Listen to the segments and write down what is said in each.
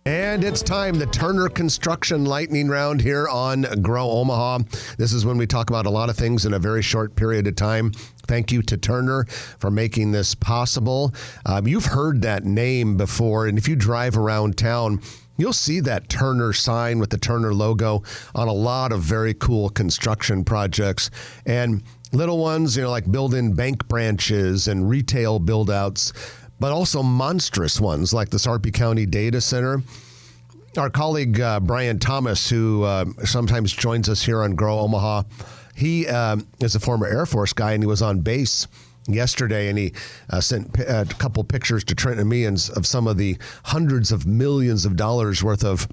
And it's time, the Turner Construction Lightning Round here on Grow Omaha. This is when we talk about a lot of things in a very short period of time. Thank you to Turner for making this possible. You've heard that name before, and if you drive around town, you'll see that Turner sign with the Turner logo on a lot of very cool construction projects. And little ones, like building bank branches and retail build-outs, but also monstrous ones like the Sarpy County Data Center. Our colleague Brian Thomas, who sometimes joins us here on Grow Omaha, he is a former Air Force guy, and he was on base yesterday, and he sent a couple pictures to Trent and me of some of the hundreds of millions of dollars worth of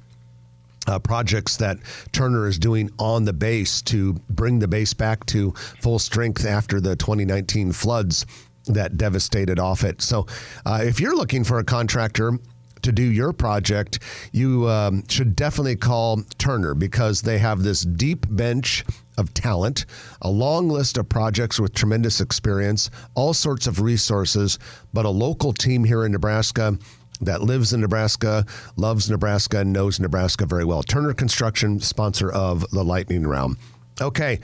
projects that Turner is doing on the base to bring the base back to full strength after the 2019 floods that devastated Offutt. So if you're looking for a contractor to do your project, you should definitely call Turner, because they have this deep bench of talent, a long list of projects with tremendous experience, all sorts of resources, but a local team here in Nebraska that lives in Nebraska, loves Nebraska, and knows Nebraska very well. Turner Construction, sponsor of the Lightning Round. Okay,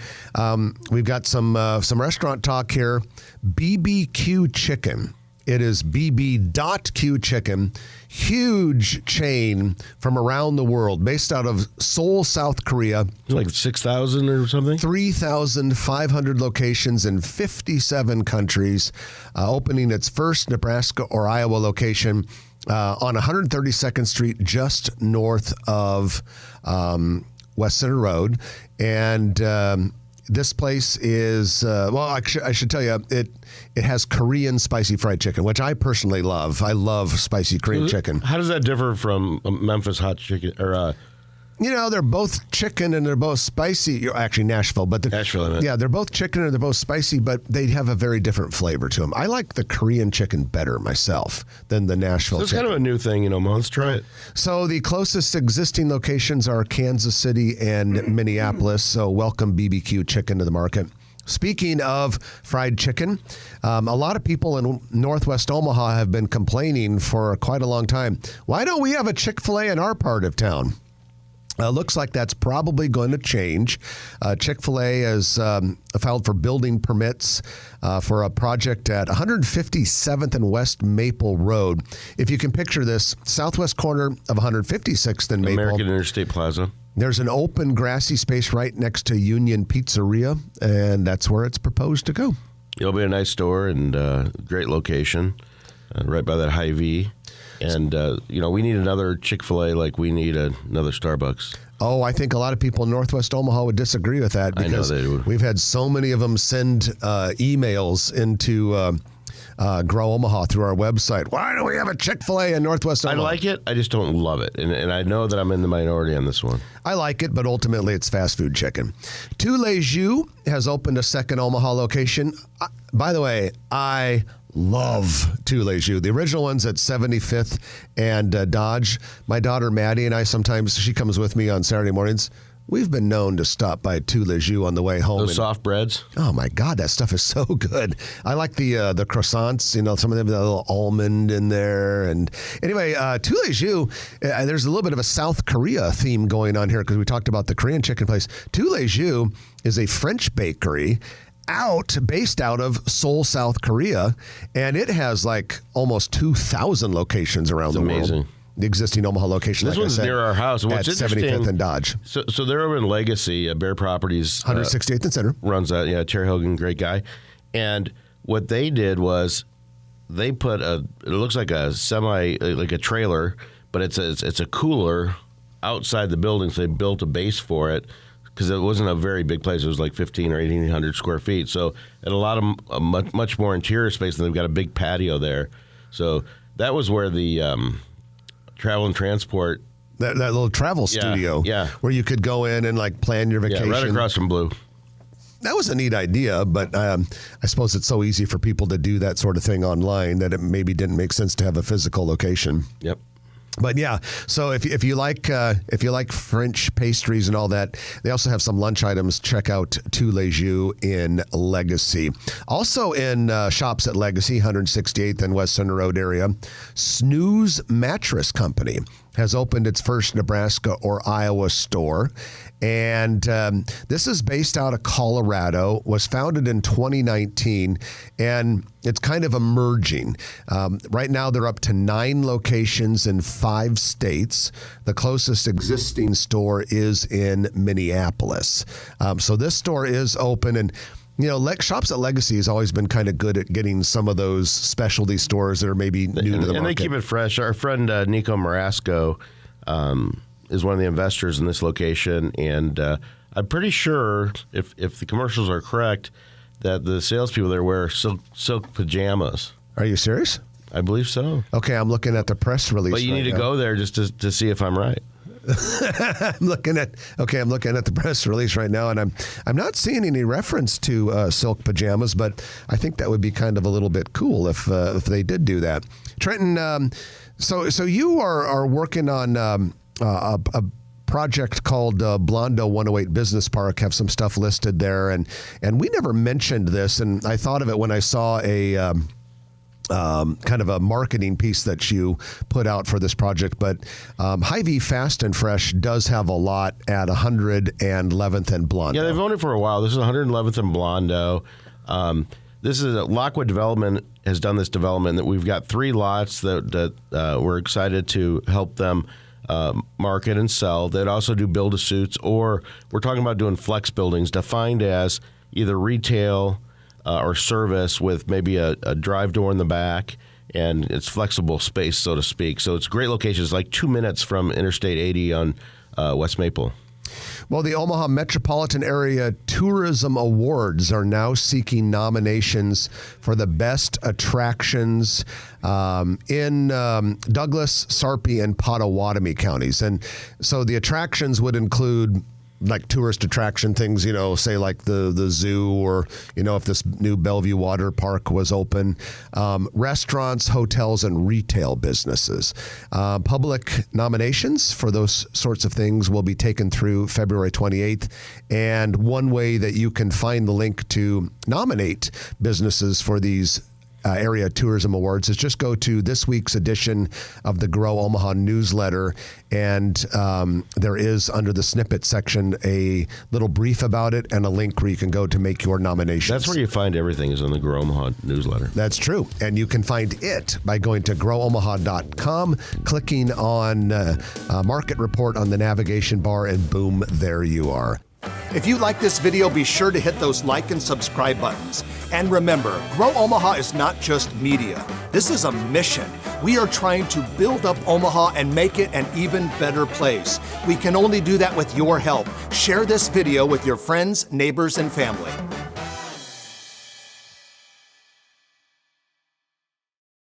we've got some restaurant talk here. BBQ Chicken. It is BB.Q Chicken, huge chain from around the world, based out of Seoul, South Korea. Like 6,000 or something? 3,500 locations in 57 countries, opening its first Nebraska or Iowa location on 132nd Street, just north of West Center Road. And this place is, I should tell you, it has Korean spicy fried chicken, which I personally love. I love spicy Korean chicken. How does that differ from Memphis hot chicken? Or they're both chicken and they're both spicy. Actually, Nashville. Nashville. Yeah, they're both chicken and they're both spicy, but they have a very different flavor to them. I like the Korean chicken better myself than the Nashville chicken. It's kind of a new thing, Let's try it. So the closest existing locations are Kansas City and Minneapolis. So welcome BBQ Chicken to the market. Speaking of fried chicken, a lot of people in Northwest Omaha have been complaining for quite a long time. Why don't we have a Chick-fil-A in our part of town? Looks like that's probably going to change. Chick-fil-A has filed for building permits for a project at 157th and West Maple Road. If you can picture this, southwest corner of 156th and Maple. American Interstate Plaza. There's an open grassy space right next to Union Pizzeria, and that's where it's proposed to go. It'll be a nice store and great location, right by that Hy-Vee. And, we need another Chick-fil-A like we need another Starbucks. Oh, I think a lot of people in Northwest Omaha would disagree with that, because I know they would. We've had so many of them send emails into Grow Omaha through our website. Why don't we have a Chick-fil-A in Northwest Omaha? I like it. I just don't love it. And I know that I'm in the minority on this one. I like it, but ultimately it's fast food chicken. Tous Les Jus has opened a second Omaha location. By the way, I love Tous Les Jus. The original one's at 75th and Dodge. My daughter Maddie and I, sometimes she comes with me on Saturday mornings. We've been known to stop by Tous Les Jus on the way home. Those soft breads? Oh, my God, that stuff is so good. I like the croissants, some of them have a little almond in there. And anyway, Tous Les Jus, there's a little bit of a South Korea theme going on here, because we talked about the Korean chicken place. Tous Les Jus is a French bakery based out of Seoul, South Korea, and it has like almost 2,000 locations around the world. The existing Omaha location, this one's near our house. At 75th and Dodge. So they're over in Legacy, Bear Properties. 168th and Center. Runs that, Terry Hogan, great guy. And what they did was they put it looks like a like a trailer, but it's a cooler outside the building, so they built a base for it, because it wasn't a very big place. It was like 1,500 or 1,800 square feet. So it allowed them much more interior space, and they've got a big patio there. So that was where the Travel and Transport. That little travel studio. Yeah. Where you could go in and like plan your vacation. Yeah, right across from Blue. That was a neat idea, but I suppose it's so easy for people to do that sort of thing online that it maybe didn't make sense to have a physical location. Yep. But yeah, so if you like French pastries and all that, they also have some lunch items. Check out Tous Les Jus in Legacy. Also in shops at Legacy, 168th and West Center Road area, Snooze Mattress Company has opened its first Nebraska or Iowa store. And this is based out of Colorado, was founded in 2019, and it's kind of emerging. Right now, they're up to 9 locations in 5 states. The closest existing store is in Minneapolis. So this store is open, and Shops at Legacy has always been kind of good at getting some of those specialty stores that are maybe new to the market. And they keep it fresh. Our friend Nico Marasco is one of the investors in this location, and I'm pretty sure, if the commercials are correct, that the salespeople there wear silk pajamas. Are you serious? I believe so. Okay, I'm looking at the press release. But you need to go there just to see if I'm right. I'm looking at the press release right now, and I'm not seeing any reference to silk pajamas, but I think that would be kind of a little bit cool if they did do that. Trenton, so you are working on a project called Blondo 108 Business Park, have some stuff listed there, and we never mentioned this, and I thought of it when I saw a kind of a marketing piece that you put out for this project, but Hy-Vee Fast and Fresh does have a lot at 111th and Blondo. Yeah, they've owned it for a while. This is 111th and Blondo. This is Lockwood Development has done this development that we've got 3 lots that we're excited to help them market and sell. They'd also do build-to-suits, or we're talking about doing flex buildings defined as either retail or service with maybe a drive door in the back, and it's flexible space, so to speak. So it's great locations, like 2 minutes from Interstate 80 on West Maple. Well, the Omaha Metropolitan Area Tourism Awards are now seeking nominations for the best attractions in Douglas, Sarpy, and Pottawatomie counties. And so the attractions would include like tourist attraction things, say like the zoo, or, if this new Bellevue Water Park was open, restaurants, hotels, and retail businesses. Public nominations for those sorts of things will be taken through February 28th. And one way that you can find the link to nominate businesses for these Area Tourism Awards is just go to this week's edition of the Grow Omaha newsletter, and there is, under the snippet section, a little brief about it and a link where you can go to make your nominations. That's where you find everything, is on the Grow Omaha newsletter. That's true, and you can find it by going to growomaha.com, clicking on Market Report on the navigation bar, and boom, there you are. If you like this video, be sure to hit those like and subscribe buttons. And remember, Grow Omaha is not just media. This is a mission. We are trying to build up Omaha and make it an even better place. We can only do that with your help. Share this video with your friends, neighbors, and family.